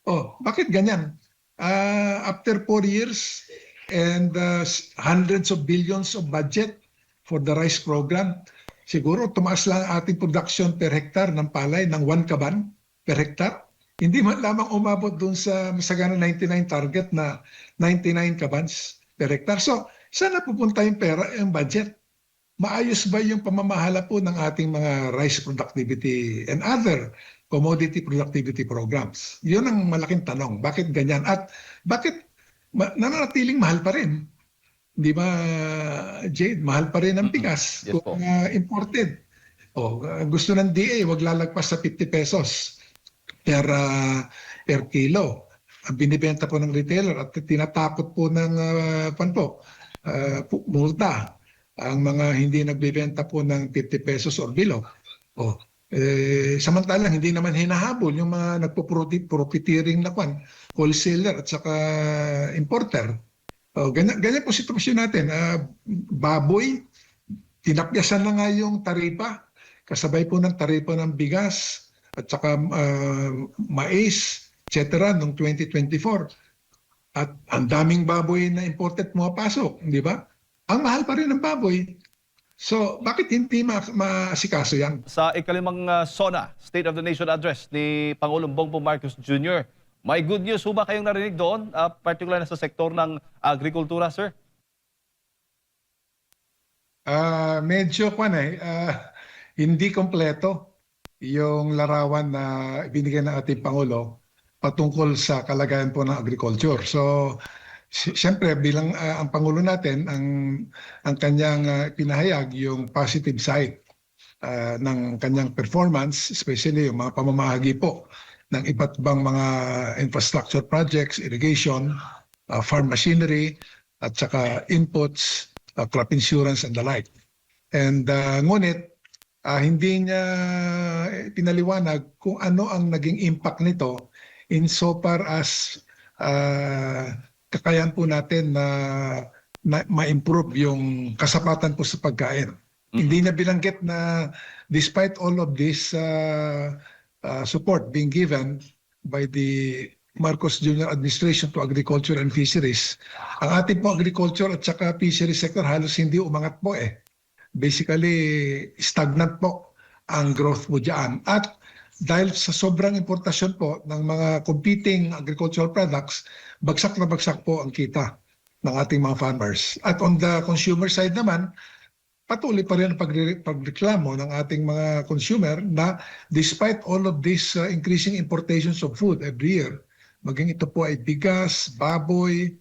Oh, bakit ganyan? After 4 years and hundreds of billions of budget for the rice program, siguro tumaas lang ang ating production per hectare ng palay ng 1 kaban per hectare. Hindi man lamang umabot dun sa masagana 99 target na 99 kabans per hectare. So, saan napupunta yung pera, yung budget? Maayos ba yung pamamahala po ng ating mga rice productivity and other commodity productivity programs? Yun ang malaking tanong. Bakit ganyan? At bakit nananatiling mahal pa rin? Di ba, Jade, mahal pa rin ang bigas Yes kung po. imported. Gusto ng DA, wag lalagpas sa 50 pesos per kilo. Ang binibenta po ng retailer at tinatakot po ng multa ang mga hindi nagbebenta po ng 50 pesos or below. Samantalang hindi naman hinahabol yung mga nagpo-profiteering na wholesaler at saka importer. Ganyan po sitwasyon natin. Baboy, tinapyasan na nga yung taripa, kasabay po ng taripa ng bigas at saka mais, etc. noong 2024. At ang daming baboy na imported pumapasok, di ba? Ang mahal pa rin ng baboy. So, bakit hindi maasikaso yan? Sa ikalimang SONA, State of the Nation Address ni Pangulong Bongbong Marcos Jr., may good news ho ba kayong narinig doon, particular na sa sektor ng agrikultura, sir? Medyo hindi kompleto yung larawan na ibinigay ng ating Pangulo patungkol sa kalagayan po ng agriculture. So, siyempre bilang ang Pangulo natin, ang kanyang pinahayag yung positive side ng kanyang performance, especially yung mga pamamahagi po ng iba't ibang mga infrastructure projects, irrigation, farm machinery, at saka inputs, crop insurance and the like. And ngunit hindi niya pinaliwanag kung ano ang naging impact nito insofar as kakayahan po natin na ma-improve yung kasapatan po sa pagkain. Hindi niya binanggit na despite all of this support being given by the Marcos Jr. administration to agriculture and fisheries, ang ating po agriculture at saka fisheries sector halos hindi umangat po Basically, stagnant po ang growth mo dyan. At dahil sa sobrang importasyon po ng mga competing agricultural products, bagsak na bagsak po ang kita ng ating mga farmers. At on the consumer side naman, patuloy pa rin ang pagreklamo ng ating mga consumer na despite all of these increasing importations of food every year, maging ito po ay bigas, baboy,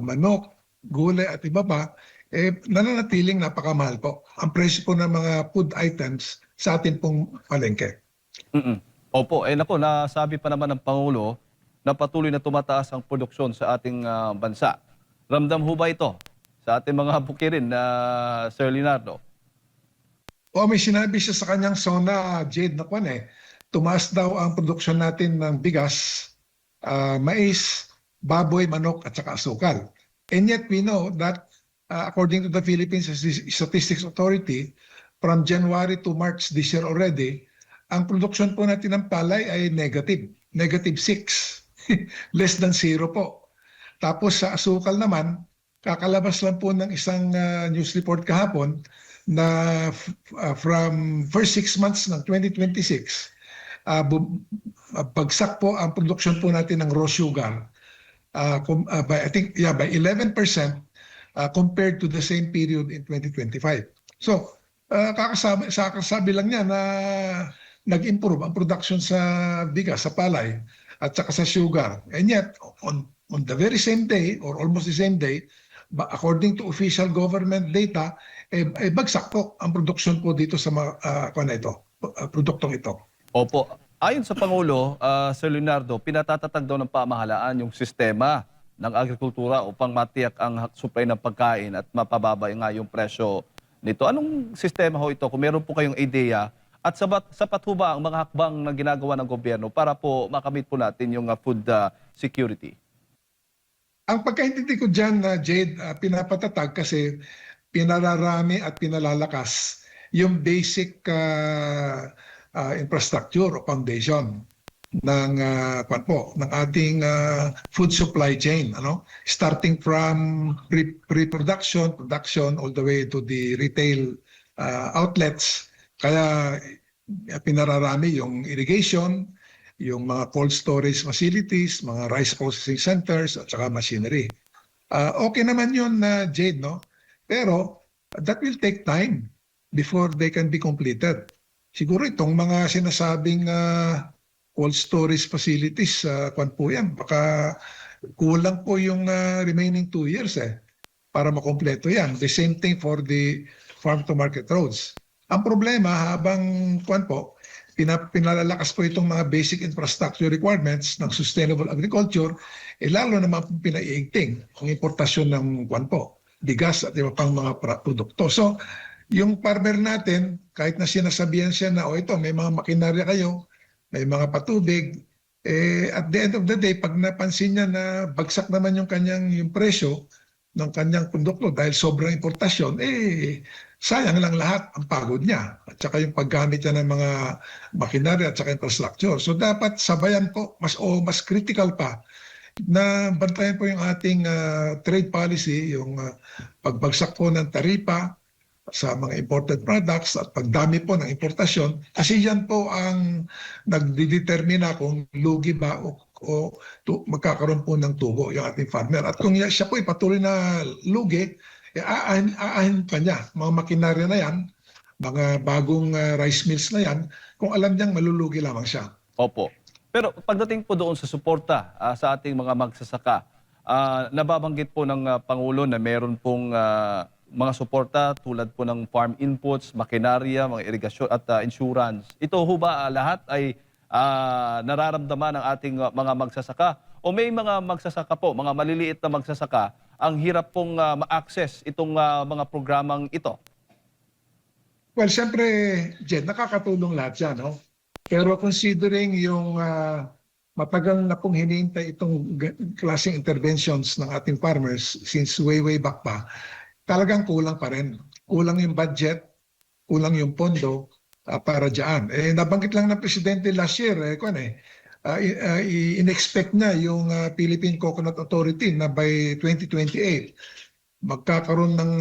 manok, gulay at iba pa, nananatiling napakamahal po ang presyo po ng mga food items sa ating pong palengke. Opo, naku, nasabi pa naman ng Pangulo na patuloy na tumataas ang produksyon sa ating bansa. Ramdam ho ba ito sa ating mga bukirin na Sir Leonardo? May sinabi siya sa kanyang SONA, Jade, na tumaas daw ang produksyon natin ng bigas, mais, baboy, manok at saka asukal. And yet we know that according to the Philippine Statistics Authority, from January to March this year already, ang produksyon po natin ng palay ay negative 6, less than 0 po. Tapos sa asukal naman, kakalabas lang po ng isang news report kahapon na from first 6 months ng 2026, bagsak po ang produksyon po natin ng raw sugar by 11% compared to the same period in 2025. So, kakasabi lang niya na nag-improve ang production sa bigas, sa palay, at saka sa sugar. And yet, on the very same day, or almost the same day, according to official government data, bagsak po ang production po dito sa produktong ito. Opo. Ayon sa Pangulo, Sir Leonardo, pinatatatag daw ng pamahalaan yung sistema ng agrikultura upang matiyak ang supply ng pagkain at mapababa nga yung presyo nito. Anong sistema ho ito? Kung meron po kayong ideya, at sapat ho ba ang mga hakbang na ginagawa ng gobyerno para po makamit po natin yung food security? Ang pagkaintindi ko dyan, Jade, pinapatatag kasi pinararami at pinalalakas yung basic infrastructure o foundation. ng ating food supply chain, ano, starting from pre-production, production, all the way to the retail outlets. Kaya pinararami yung irrigation, yung mga cold storage facilities, mga rice processing centers at saka machinery. Okay naman yun, Jade, no? Pero that will take time before they can be completed. Siguro itong mga sinasabing cold storage facilities, kwan po yan, baka kulang po yung remaining 2 years para makompleto yan. The same thing for the farm-to-market roads. Ang problema, habang kwan po, pinalalakas po itong mga basic infrastructure requirements ng sustainable agriculture, lalo naman po pinaiigting ang importasyon ng kwan po, bigas at iba pang mga produkto. So, yung farmer natin, kahit na sinasabihan siya na, ito, may mga makinarya kayo, may mga patubig, at the end of the day, pag napansin niya na bagsak naman yung presyo ng kanyang produkto dahil sobrang importasyon, sayang lang lahat ang pagod niya at saka yung paggamit niya ng mga makinarya at saka infrastructure. So dapat sabayan po, mas critical pa na bantayan po yung ating trade policy, yung pagbagsak po ng taripa sa mga imported products at pagdami po ng importasyon, kasi yan po ang nagdidetermina kung lugi ba o magkakaroon po ng tubo yung ating farmer. At kung siya po patuloy na lugi, aahin pa niya mga makinarya na yan, mga bagong rice mills na yan, kung alam niyang malulugi lamang siya. Opo. Pero pagdating po doon sa suporta sa ating mga magsasaka, nababanggit po ng Pangulo na meron pong mga suporta tulad po ng farm inputs, makinarya, mga irigasyon at insurance. Ito ho ba lahat ay nararamdaman ng ating mga magsasaka? O may mga magsasaka po, mga maliliit na magsasaka, ang hirap pong ma-access itong mga programang ito? Well, siyempre, Jed, nakakatulong lahat yan, no? Pero considering yung matagal na pong hinihintay itong klaseng interventions ng ating farmers since way back pa, talagang kulang pa rin. Kulang yung budget, kulang yung pondo para dyan. Nabanggit lang ng Presidente last year, in-expect na yung Philippine Coconut Authority na by 2028, magkakaroon ng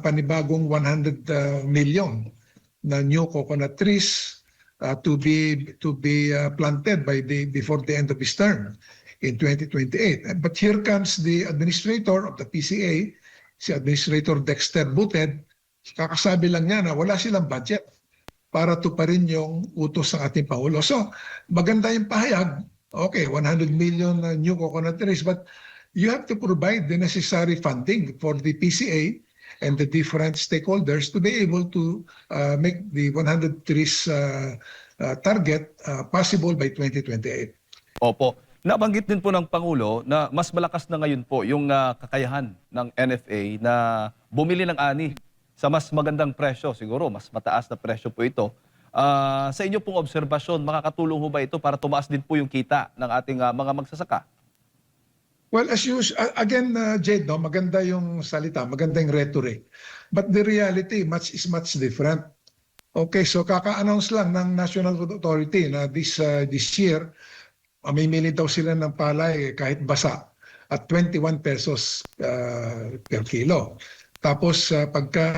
panibagong 100 million na new coconut trees to be planted before the end of his term in 2028. But here comes the administrator of the PCA, si Administrator Dexter Buted. Kakasabi lang niya na wala silang budget para tuparin yung utos ng ating Pangulo. So, maganda yung pahayag. Okay, 100 million new coconut trees, but you have to provide the necessary funding for the PCA and the different stakeholders to be able to make the 100 trees target possible by 2028. Opo. Nabanggit din po ng Pangulo na mas malakas na ngayon po yung kakayahan ng NFA na bumili ng ani sa mas magandang presyo. Siguro mas mataas na presyo po ito. Sa inyo pong obserbasyon, makakatulong ho ba ito para tumaas din po yung kita ng ating mga magsasaka? Well, as usual, again, Jade, no, maganda yung salita, maganda yung rhetoric. But the reality is much different. Okay, so kaka-announce lang ng National Food Authority na this year, mamimili daw sila ng palay kahit basa at 21 pesos per kilo. Tapos pagka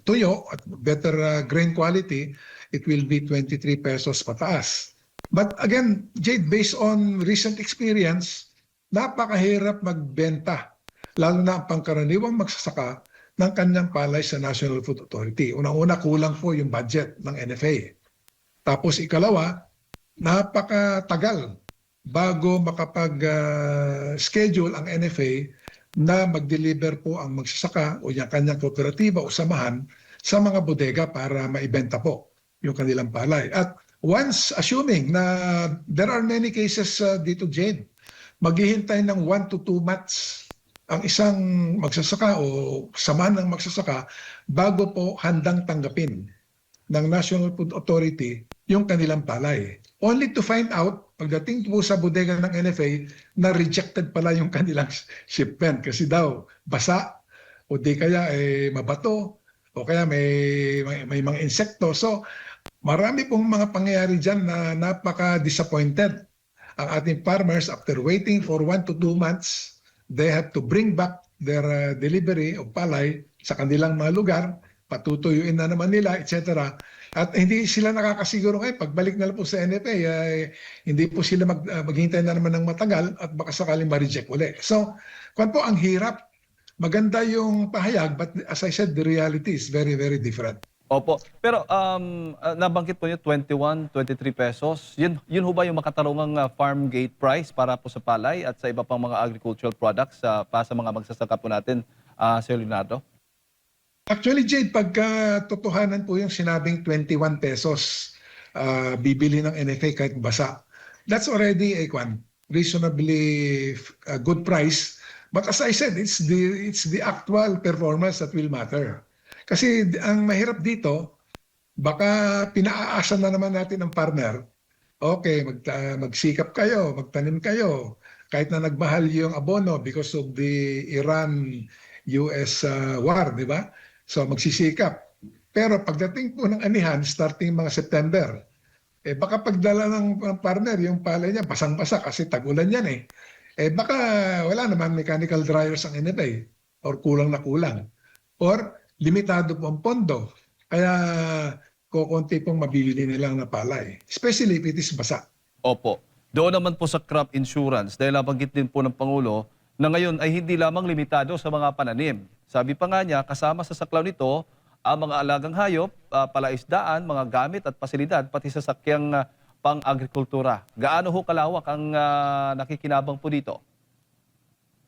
tuyo at better grain quality, it will be 23 pesos pataas. But again, Jade, based on recent experience, napakahirap magbenta, lalo na ang pangkaraniwang magsasaka ng kanyang palay sa National Food Authority. Unang-una, kulang po yung budget ng NFA. Tapos ikalawa, napakatagal bago makapag-schedule ang NFA na mag-deliver po ang magsasaka o yung kanyang kooperatiba o samahan sa mga bodega para maibenta po yung kanilang palay. At once assuming na there are many cases dito, Jane, maghihintay ng 1 to 2 months ang isang magsasaka o samahan ng magsasaka bago po handang tanggapin ng National Food Authority yung kanilang palay. Only to find out, pagdating po sa bodega ng NFA, na rejected pala yung kanilang shipment kasi daw basa o di kaya mabato o kaya may mga insekto. So Marami pong mga pangyayari dyan na napaka-disappointed. Ang ating farmers, after waiting for 1 to 2 months, they have to bring back their delivery of palay sa kanilang mga lugar, patutuyuin na naman nila, etc. At hindi sila nakakasiguro ngayon, pagbalik na lang po sa NFA, hindi po sila maghintay na naman ng matagal at baka sakaling ma-reject uli. So, kung po ang hirap, maganda yung pahayag, but as I said, the reality is very, very different. Opo. Pero nabanggit po niyo 21, 23 pesos. Yun ho ba yung makatarungang farm gate price para po sa palay at sa iba pang mga agricultural products para sa mga magsasaka po natin, Sir Leonardo? Actually, Jade, pagka totohanan po yung sinabing 21 pesos bibili ng NFA kahit basa, that's already a reasonably good price. But as I said, it's the actual performance that will matter. Kasi ang mahirap dito, baka pinaaasa na naman natin ang farmer. Okay, magsikap kayo, magtanim kayo. Kahit na nagmahal yung abono because of the Iran-US war, di ba? So magsisikap. Pero pagdating po ng anihan, starting mga September, baka pagdala ng partner, yung palay niya, basang-basa kasi tag-ulan yan eh. Baka wala naman mechanical dryers ang NFA or kulang na kulang. Or limitado po ang pondo. Kaya kukunti pong mabibili nilang na palay. Especially if it is basa. Opo. Doon naman po sa crop insurance, dahil nabanggit din po ng Pangulo na ngayon ay hindi lamang limitado sa mga pananim. Sabi pa nga niya, kasama sa saklaw nito ang mga alagang hayop, palaisdaan, mga gamit at pasilidad, pati sa sakyang pang-agrikultura. Gaano ho kalawak ang nakikinabang po dito?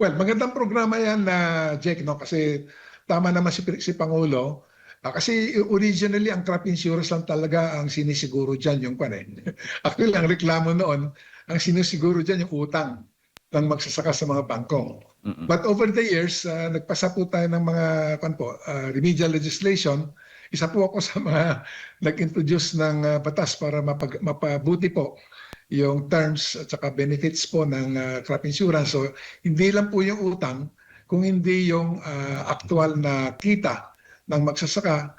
Well, magandang programa yan na Jake, no? Kasi tama naman si Pangulo. Kasi originally ang crop insurance lang talaga ang sinisiguro dyan yung Actually, ang reklamo noon, ang sinisiguro dyan yung utang ng magsasaka sa mga bangko. But over the years, nagpasa po tayo ng mga remedial legislation. Isa po ako sa mga nag-introduce ng batas para mapabuti po yung terms at saka benefits po ng crop insurance. So, hindi lang po yung utang, kung hindi yung actual na kita ng magsasaka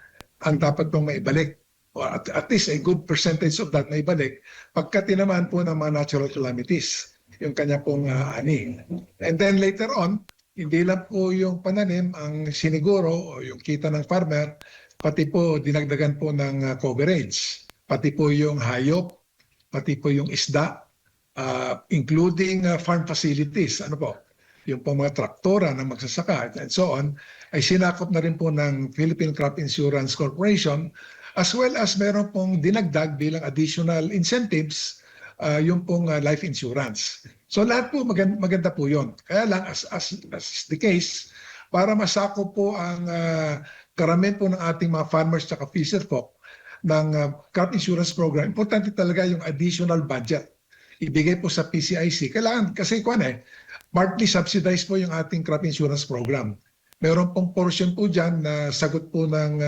ang dapat pong maibalik. Or at least a good percentage of that maibalik pagka tinamaan po ng mga natural calamities, yung kanya pong ani. And then later on, hindi lang po yung pananim ang siniguro o yung kita ng farmer, pati po dinagdagan po ng coverage, pati po yung hayop, pati po yung isda, including farm facilities. Ano po? Yung po mga traktora na magsasaka and so on, ay sinakop na rin po ng Philippine Crop Insurance Corporation, as well as meron pong dinagdag bilang additional incentives yung pong life insurance. So lahat po maganda po yun. Kaya lang as is the case, para masakop po ang karamihan po ng ating mga farmers at fisherfolk ng crop insurance program, importante talaga yung additional budget ibigay po sa PCIC. Kailangan kasi partly subsidized po yung ating crop insurance program. Meron pong portion po dyan na sagot po ng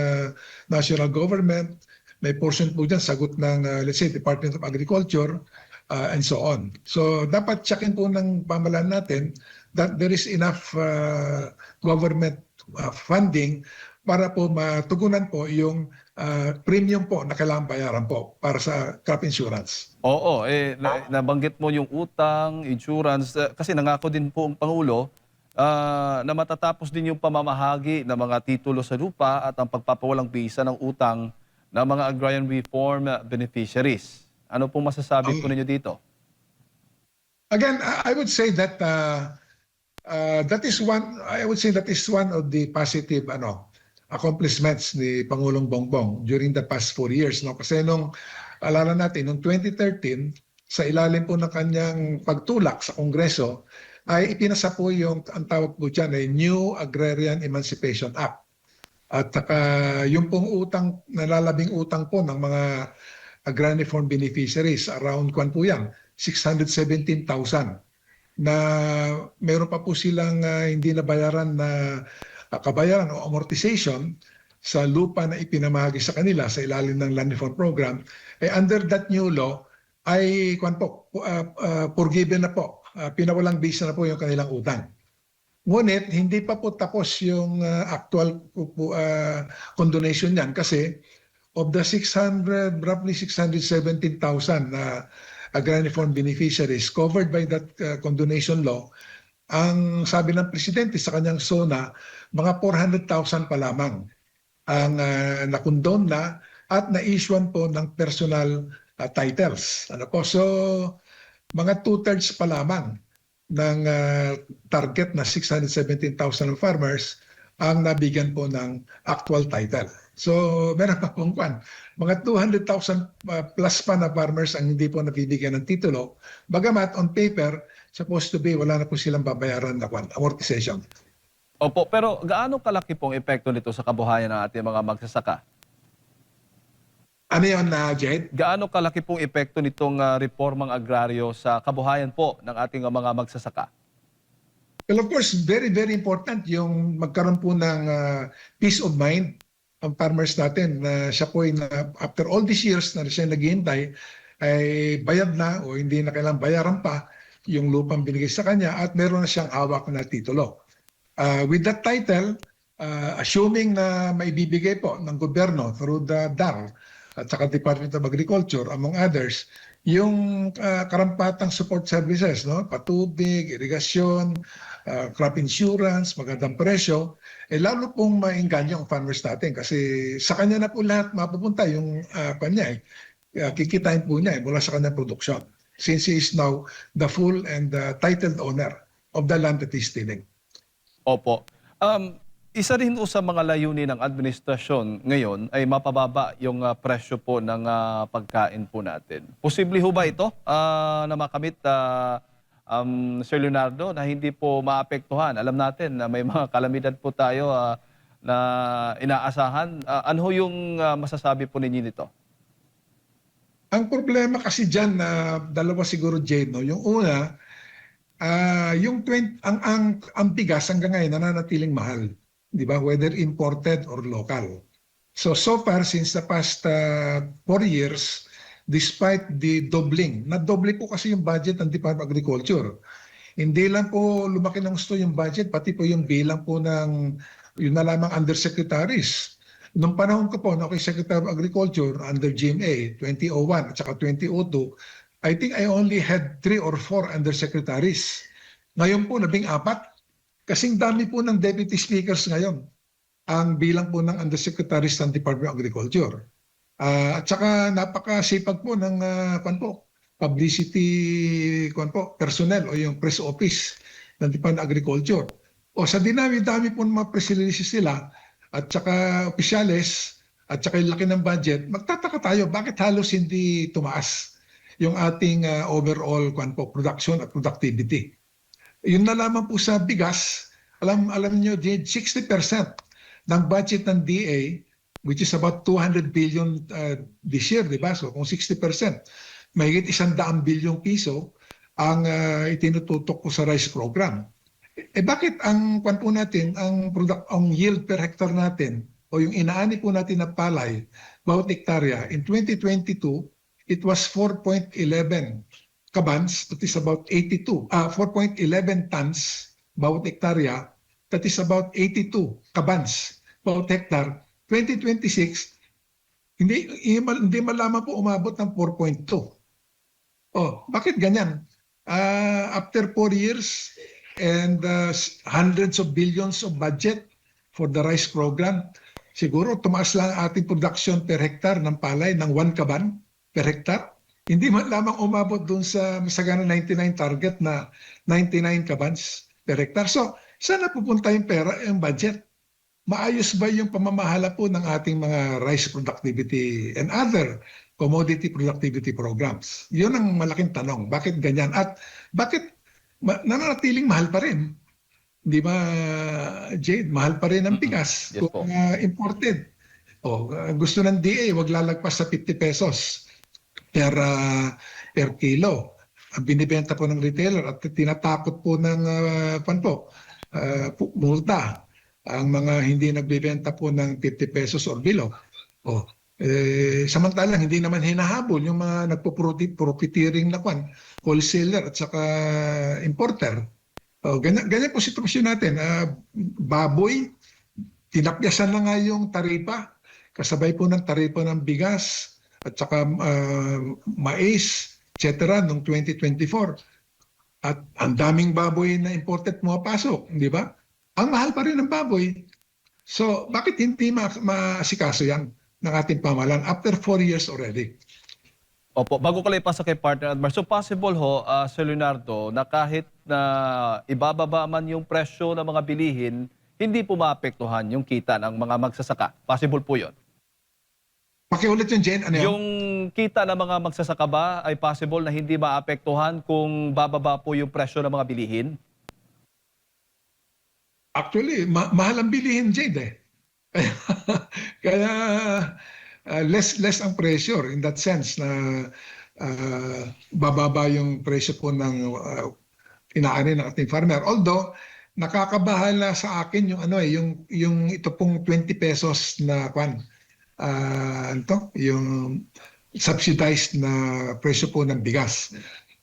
national government, may portion po dyan sagot ng, let's say, Department of Agriculture, and so on. So dapat checkin po ng pamahalaan natin that there is enough government funding para po matugunan po yung premium po na kailangan bayaran po para sa crop insurance. Oo, nabanggit mo yung utang, insurance, kasi nangako din po ang Pangulo na matatapos din yung pamamahagi ng mga titulo sa lupa at ang pagpapawalang bisa ng utang ng mga agrarian reform beneficiaries. Ano pong masasabi po ninyo dito? Again, I would say that that is one of the positive accomplishments ni Pangulong Bongbong during the past 4 years. No? Kasi alala natin, noong 2013, sa ilalim po ng kanyang pagtulak sa Kongreso, ay ipinasa po ang tawag po dyan ay New Agrarian Emancipation Act. At yung pong utang, nalalabing utang po ng mga agrarian reform beneficiaries, around po yan, 617,000 na meron pa po silang hindi nabayaran na kabayaran o amortization sa lupa na ipinamahagi sa kanila sa ilalim ng Land Reform Program. Under that new law ay forgiven na po, pinawalang bisa na po yung kanilang utang. Ngunit hindi pa po tapos yung actual condonation niyan kasi of the roughly 617,000 na agrarian reform beneficiaries covered by that condonation law, ang sabi ng presidente sa kanyang SONA, mga 400,000 pa lamang ang nakondon na at na-issuean po ng personal titles. Ano po? So, mga 2/3 pa lamang ng target na 617,000 farmers ang nabigyan po ng actual title. So, meron pa pong kwan. Mga 200,000 plus pa na farmers ang hindi po nabibigyan ng titulo. Bagamat on paper, supposed to be wala na po silang babayaran na kwan, amortization. Opo, pero gaano kalaki pong epekto nito sa kabuhayan ng ating mga magsasaka? Ano yun, Jade? Gaano kalaki pong epekto nitong reformang agraryo sa kabuhayan po ng ating mga magsasaka? Well, of course, very, very important yung magkaroon po ng peace of mind ang farmers natin na siya po after all these years na siya naghihintay ay bayad na o hindi na kailangang bayaran pa yung lupang binigay sa kanya at meron na siyang hawak na titulo. With that title, assuming na maibibigay po ng gobyerno through the DAR at saka Department of Agriculture, among others, yung karampatang support services, no? Patubig, irigasyon, crop insurance, magandang presyo, lalo pong maingganyo ang farmers natin kasi sa kanya na po lahat mapupunta yung kanya kikitain po niya mula sa kanyang produksyon since he is now the full and titled owner of the land that he's tilling. Opo. Isa rin po sa mga layunin ng administrasyon ngayon ay mapababa yung presyo po ng pagkain po natin. Posible ho ba ito na makamit, Sir Leonardo, na hindi po maapektuhan? Alam natin na may mga kalamidad po tayo na inaasahan. Ano ho yung masasabi po ninyo nito? Ang problema kasi dyan na dalawa siguro, Jade, no? Yung una, ang bigas hanggang ngayon nananatiling mahal. Di ba? Whether imported or local. So far, since the past 4 years, despite the doubling, na-double po kasi yung budget ng Department of Agriculture. Hindi lang po lumaki ng gusto yung budget, pati po yung bilang po ng yun na lamang undersecretaries. Noong panahon ko po, kay Secretary of Agriculture under GMA 2001 at saka 2002, I think I only had 3 or 4 undersecretaries. Ngayon po, 14. Kasing dami po ng deputy speakers ngayon ang bilang po ng undersecretaries ng Department of Agriculture. At saka napakasipag po ng publicity personnel o yung press office ng Department of Agriculture. O sa dinami-dami po ng mga press releases nila at saka opisyales at saka yung laki ng budget, magtataka tayo bakit halos hindi tumaas yung ating overall production at productivity. Yun na lamang po sa bigas, alam niyo, 60% ng budget ng DA, which is about 200 billion this year, di ba? So kung 60%, mahigit 100 bilyong piso ang itinututok ko sa rice program. Bakit ang po natin, ang yield per hectare natin o yung inaani po natin na palay, bawat hektarya, in 2022, it was 4.11 kabans, that is about 4.11 tons bawat hektarya, that is about 82 kabans bawat hektar. 2026, hindi malaman po umabot ng 4.2. Bakit ganyan? After 4 years and hundreds of billions of budget for the rice program, siguro tumaas lang ang ating production per hectare ng palay ng 1 kaban per hectare. Hindi man lamang umabot dun sa masagana 99 target na 99 kabans per hectare. So, saan napupunta yung pera, yung budget? Maayos ba yung pamamahala po ng ating mga rice productivity and other commodity productivity programs? Yun ang malaking tanong. Bakit ganyan? At bakit nananatiling mahal pa rin? Di ba, Jade, mahal pa rin ang bigas Yes, kung imported. Gusto ng DA, wag lalagpas sa 50 pesos per kilo. Ang binibenta po ng retailer at tinatakot po ng multa ang mga hindi nagbebenta po ng 50 pesos or below. Samantalang hindi naman hinahabol yung mga nagpo-profiteering na wholesaler at saka importer. Ganyan po sitwasyon natin. Baboy, tinapyasan na nga yung taripa. kasabay po ng taripa ng bigas at saka mais, etc. noong 2024. At ang daming baboy na imported pumapasok, di ba? Ang mahal pa rin ng baboy. So, bakit hindi maasikaso yan ng ating pamahalaan after 4 years already? Opo, bago ko lang ipasa kay partner Admar, so possible ho, Sir Leonardo, na kahit na ibababa man yung presyo ng mga bilihin, hindi po maapektuhan yung kita ng mga magsasaka. Possible po yun. Pakiulit yung Jen, ano yun? Yung kita ng mga magsasaka ba ay possible na hindi maapektuhan kung bababa po yung presyo ng mga bilihin? Actually, mahal ang bilihin, Jade eh. Kaya less ang pressure in that sense na bababa yung presyo po ng inaani ng ating farmer. Although nakakabahala sa akin yung yung ito pong 20 pesos na yung subsidized na presyo po ng bigas.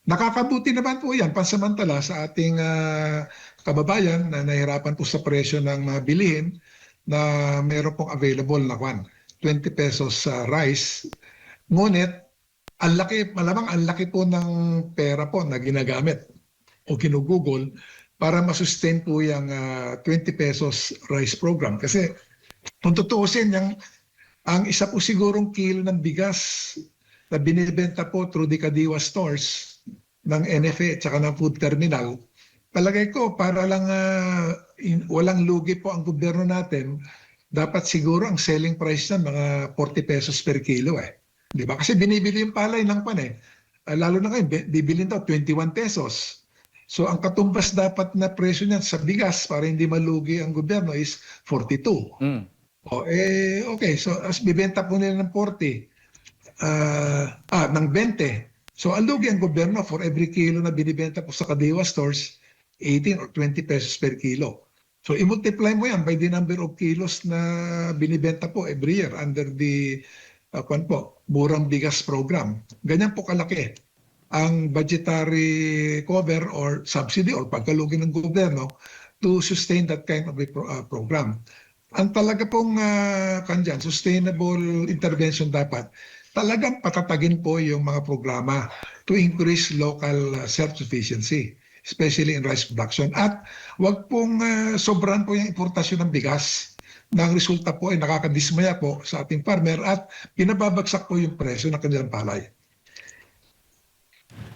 Nakakabuti naman po yan pansamantala sa ating kababayan na nahirapan po sa presyo ng mga bilihin na meron pong available na 20 pesos sa rice. Ngunit, malamang ang laki po ng pera po na ginagamit o ginugugol para masustain po yung 20 pesos rice program. Kasi kung tutuusin, ang isa po sigurong kilo ng bigas na binibenta po through the Kadiwa stores ng NFA at saka ng food terminal, palagay ko para lang walang lugi po ang gobyerno natin, dapat siguro ang selling price na mga 40 pesos per kilo eh. Di ba? Kasi binibili yung palay ng lalo na ngayon, bibilin daw 21 pesos. So ang katumbas dapat na presyo niyan sa bigas para hindi malugi ang gobyerno is 42. Mm. Okay, so as bibenta po nila ng 40, ng 20. So ang lugi ang gobyerno for every kilo na binibenta po sa Kadiwa stores, 18 or 20 pesos per kilo. So i-multiply mo yan by the number of kilos na binibenta po every year under the Murang Bigas Program. Ganyan po kalaki ang budgetary cover or subsidy or pagkalugi ng gobyerno to sustain that kind of a program. Ang talaga pong sustainable intervention dapat, talagang patatagin po yung mga programa to increase local self-sufficiency, especially in rice production. At wag pong sobran po yung importasyon ng bigas. Nang resulta po ay nakakadismaya po sa ating farmer at pinababagsak po yung presyo ng kanilang palay.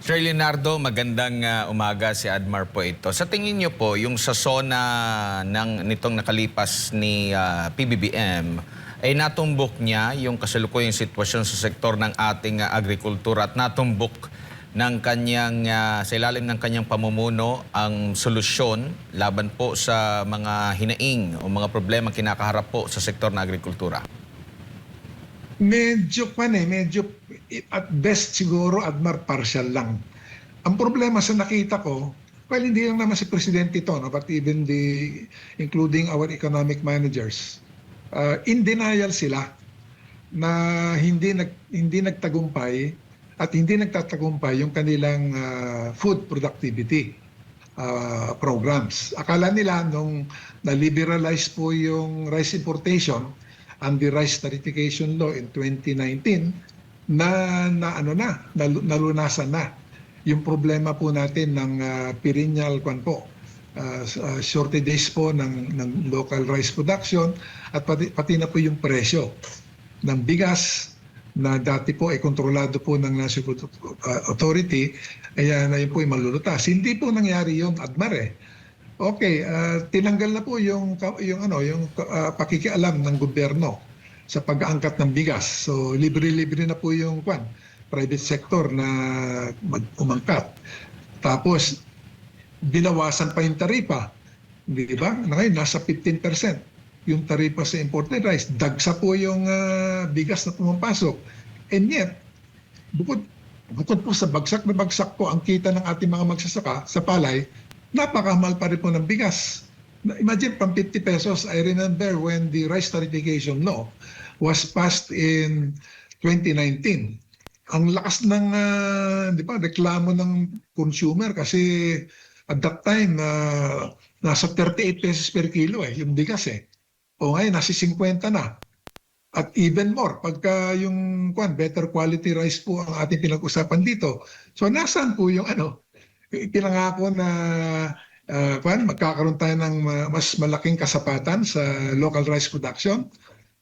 Sir Leonardo, magandang umaga, si Admar po ito. Sa tingin niyo po, yung sa SONA nitong nakalipas ni PBBM, ay natumbok niya yung kasalukuyang sitwasyon sa sektor ng ating agrikultura at natumbok ng kanyang, sa ilalim ng kanyang pamumuno ang solusyon laban po sa mga hinaing o mga problema kinakaharap po sa sektor ng agrikultura? Medyo at best siguro, Admar, partial lang. Ang problema sa nakita ko, well, hindi lang naman si Presidente ito, no, but even including our economic managers, in denial sila na hindi nagtagumpay at hindi nagtatagumpay yung kanilang food productivity programs. Akala nila nung na-liberalize po yung rice importation and the rice tariffication law in 2019 nalunasan na yung problema po natin ng perennial shortages po ng local rice production at pati na po yung presyo ng bigas na dati po ay kontrolado po ng National Food Authority, kaya na yun po ay malulutas. Hindi po nangyari yun, Admar eh. Okay, tinanggal na po yung pakikialam ng gobyerno sa pag-aangkat ng bigas. So libre-libre na po yung private sector na umangkat. Tapos binawasan pa yung taripa. Di ba? Ngayon nasa 15% yung taripa sa imported rice. Dagsa po yung bigas na pumapasok. And yet, bukod po sa bagsak na bagsak po ang kita ng ating mga magsasaka sa palay, napakamahal pa rin po ng bigas. Imagine, from 50 pesos, I remember when the rice tariffication law was passed in 2019. Ang lakas ng reklamo ng consumer kasi at that time, nasa 38 pesos per kilo yung bigas eh. O ngayon, nasa 50 na. At even more, pagka yung better quality rice po ang ating pinag-usapan dito. So nasaan po yung pinangako na magkakaroon tayo ng mas malaking kasapatan sa local rice production,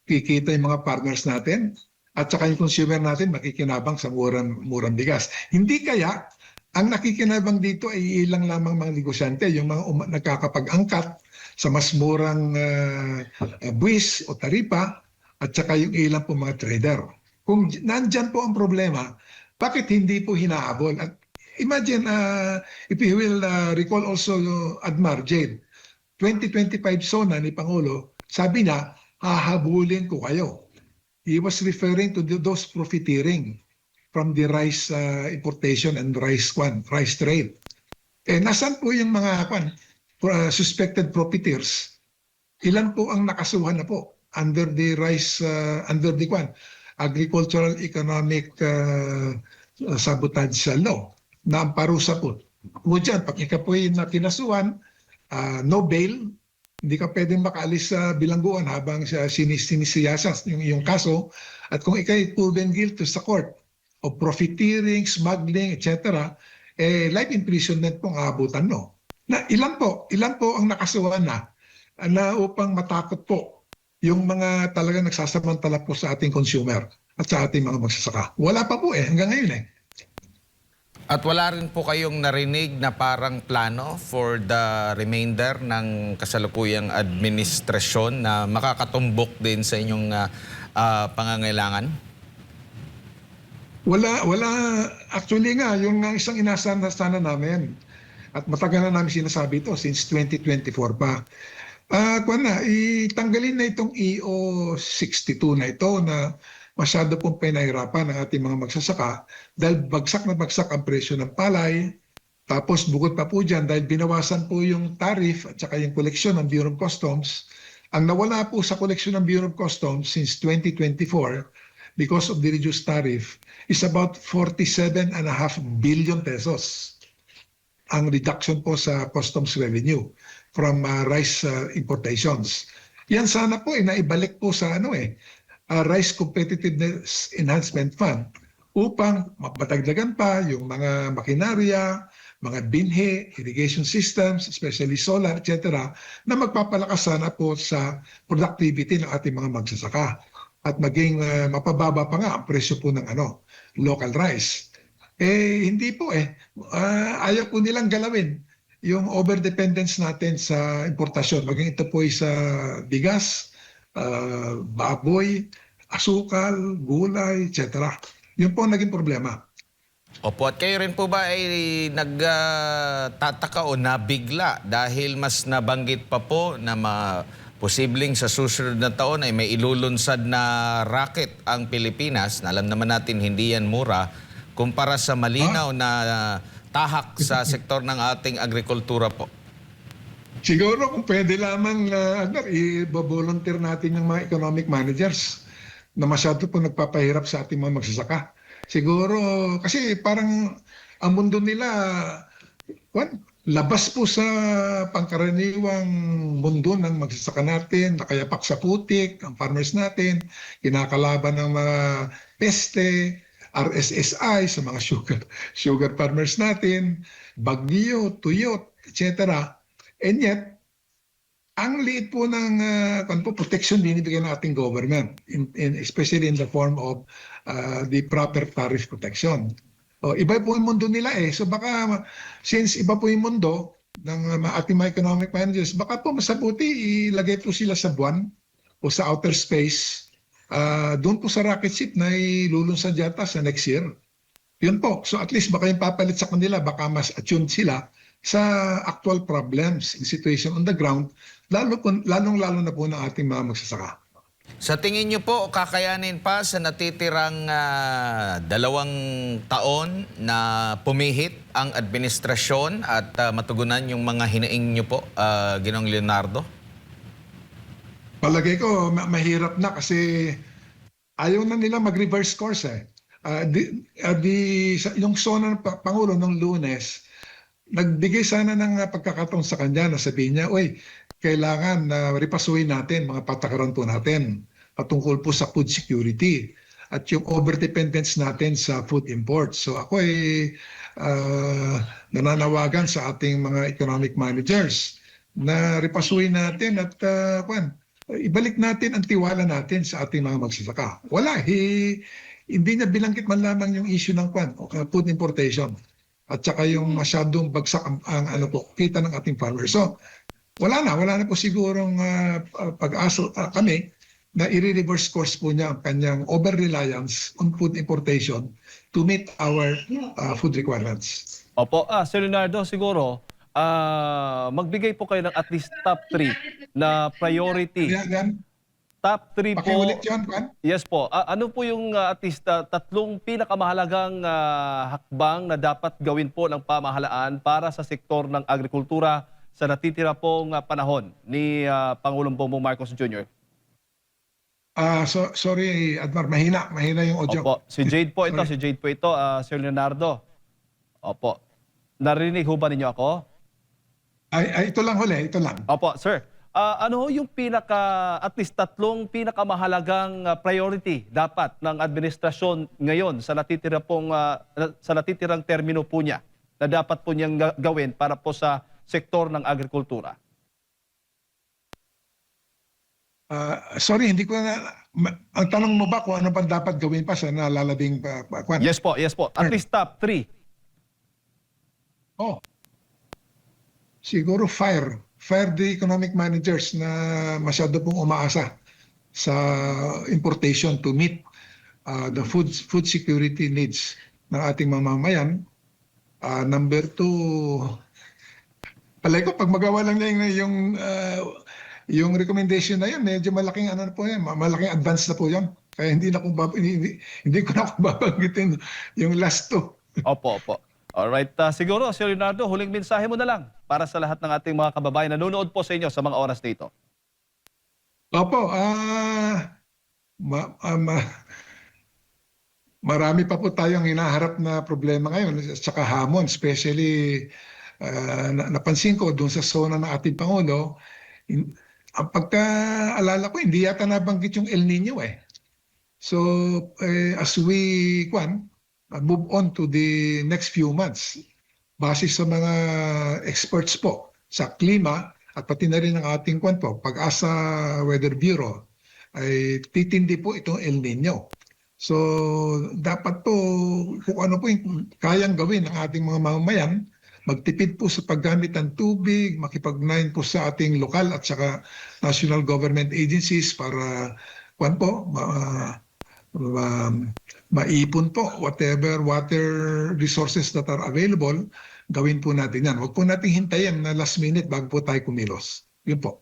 kikita yung mga partners natin, at saka yung consumer natin makikinabang sa murang bigas. Hindi kaya ang nakikinabang dito ay ilang lamang mga negosyante, yung mga nagkakapag-angkat sa mas murang buwis o taripa, at saka yung ilang po mga trader. Kung nandyan po ang problema, bakit hindi po hinahabol? At imagine, if you will recall also Admar Jade, 2025 SONA ni Pangulo, sabi niya, hahabulin ko kayo. He was referring to those profiteering from the rice importation and rice trade. Nasaan po yung mga suspected profiteers? Ilan po ang nakasuhan na po under the agricultural economic sabotage law na ang parusa po. Kung dyan, pag ikaw po yung kinasuhan, no bail, hindi ka pwedeng makaalis sa bilangguan habang sinisiyasas yung kaso. At kung ikay proven guilty sa court of profiteering, smuggling, etc., life imprisonment po ang aabutan no. Na ilan po ang nakasuhan na upang matakot po yung mga talaga nagsasamantala po sa ating consumer at sa ating mga magsasaka. Wala pa po hanggang ngayon At wala rin po kayong narinig na parang plano for the remainder ng kasalukuyang administrasyon na makakatumbok din sa inyong pangangailangan? Wala. Actually nga, yung isang inasahan na sana namin, at matagal na namin sinasabi ito since 2024 pa, itanggalin na itong EO62 na ito na masyado pong pinahirapan ng ating mga magsasaka dahil bagsak na bagsak ang presyo ng palay. Tapos bukod pa po dyan, dahil binawasan po yung tariff at saka yung koleksyon ng Bureau of Customs, ang nawala po sa koleksyon ng Bureau of Customs since 2024 because of the reduced tariff is about 47.5 billion pesos. Ang reduction po sa customs revenue from rice importations. Yan sana po naibalik po sa Rice Competitiveness Enhancement Fund upang mapatagdagan pa yung mga makinarya, mga binhe, irrigation systems, especially solar, etc., na magpapalakas sana po sa productivity ng ating mga magsasaka at maging mapababa pa nga ang presyo po ng local rice. Hindi po ayaw po nilang galawin yung overdependence natin sa importasyon. Maging ito po ay sa bigas, baboy, asukal, gulay, etc. Yun po ang naging problema. Opo, at kayo rin po ba ay nagtataka o nabigla dahil mas nabanggit pa po na posibleng sa susunod na taon ay may ilulunsad na racket ang Pilipinas, na alam naman natin hindi yan mura, kumpara sa malinaw na tahak sa sektor ng ating agrikultura po? Siguro kung pwede lamang i-volunteer natin yung mga economic managers na masyado po nagpapahirap sa ating mga magsasaka. Siguro kasi parang ang mundo nila labas po sa pangkaraniwang mundo ng magsasaka natin, nakayapak sa putik, ang farmers natin, kinakalaban ng mga peste, RSSI sa mga sugar farmers natin, bagyo, tuyot, etc. And yet, ang liit po ng protection binibigay ng ating government, especially in the form of the proper tariff protection. Iba po yung mundo nila So baka, since iba po yung mundo ng ating mga economic managers, baka po masabuti ilagay po sila sa buwan o sa outer space, doon po sa rocket ship na ilulunsad yata sa next year. Yun po. So at least baka yung papalit sa kanila, baka mas attuned sila sa actual problems in situation on the ground, lalong-lalo na po ng ating mga magsasaka. Sa tingin niyo po, kakayanin pa sa natitirang 2 taon na pumihit ang administrasyon at matugunan yung mga hinaing niyo po, Ginoong Leonardo? Palagay ko, mahirap na kasi ayaw na nila mag-reverse course yung SONA ng Pangulo ng Lunes, nagbigay sana ng pagkakataon sa kanya na sabihin niya, kailangan na ripasuhin natin mga patakaran po natin. patungkol po sa food security at yung overdependence natin sa food imports. So ako ay nananawagan sa ating mga economic managers na repasuin natin at ibalik natin ang tiwala natin sa ating mga magsasaka. Wala, hindi niya binanggit man lamang yung issue ng food importation at saka yung masyadong bagsak ang kita ng ating farmers. So wala na po sigurong pag-asa kami na i-reverse course po niya ang kanyang over-reliance on food importation to meet our food requirements. Opo, Sir Leonardo, siguro, magbigay po kayo ng at least top 3 na priority. Yan, Top 3 po. pakiulit yun, Juan. Yes po. Ano po yung at least tatlong pinakamahalagang hakbang na dapat gawin po ng pamahalaan para sa sektor ng agrikultura sa natitira pong panahon ni Pangulong Bongbong Marcos Jr.? Sorry, Admar, mahina yung audio. Opo, si Jade po Sorry. ito, Sir Leonardo. Opo. Narinig ho ba ninyo ako? Ito lang huli, ito lang. Opo, sir. Ano ho yung at least tatlong pinakamahalagang priority dapat ng administrasyon ngayon sa natitirang termino po niya na dapat po niyang gawin para po sa sektor ng agrikultura? Sorry, hindi ko ang tanong mo ba kung ano pa dapat gawin pa sa nalalabing kwan? Yes po. At least top 3. Oh. Siguro fire the economic managers na masyado pong umaasa sa importation to meet the food security needs ng ating mamamayan. Number 2, palay ko pag magawa lang niya yung recommendation na yun, medyo malaking po yan, malaking advance na po yan. Kaya hindi ko na ako babanggitin yung last 2. Opo. Alright, siguro, Sir Leonardo, huling mensahe mo na lang para sa lahat ng ating mga kababayan na nanonood po sa inyo sa mga oras na ito. Opo, marami pa po tayong hinaharap na problema ngayon at saka hamon, especially napansin ko doon sa zona ng ating Pangulo, ang pagkaalala ko, hindi yata nabanggit yung El Nino eh. So, as we move on to the next few months, base sa mga experts po sa klima at pati na rin ang ating Pag-asa Weather Bureau, ay titindi po itong El Nino. So, dapat po, kung ano po yung kayang gawin ng ating mga mamamayan, magtipid po sa paggamit ng tubig, makipag-ugnayan po sa ating lokal at saka national government agencies para maipon po whatever water resources that are available, gawin po natin yan. Huwag po natin hintayin na last minute bago po tayo kumilos. Yun po.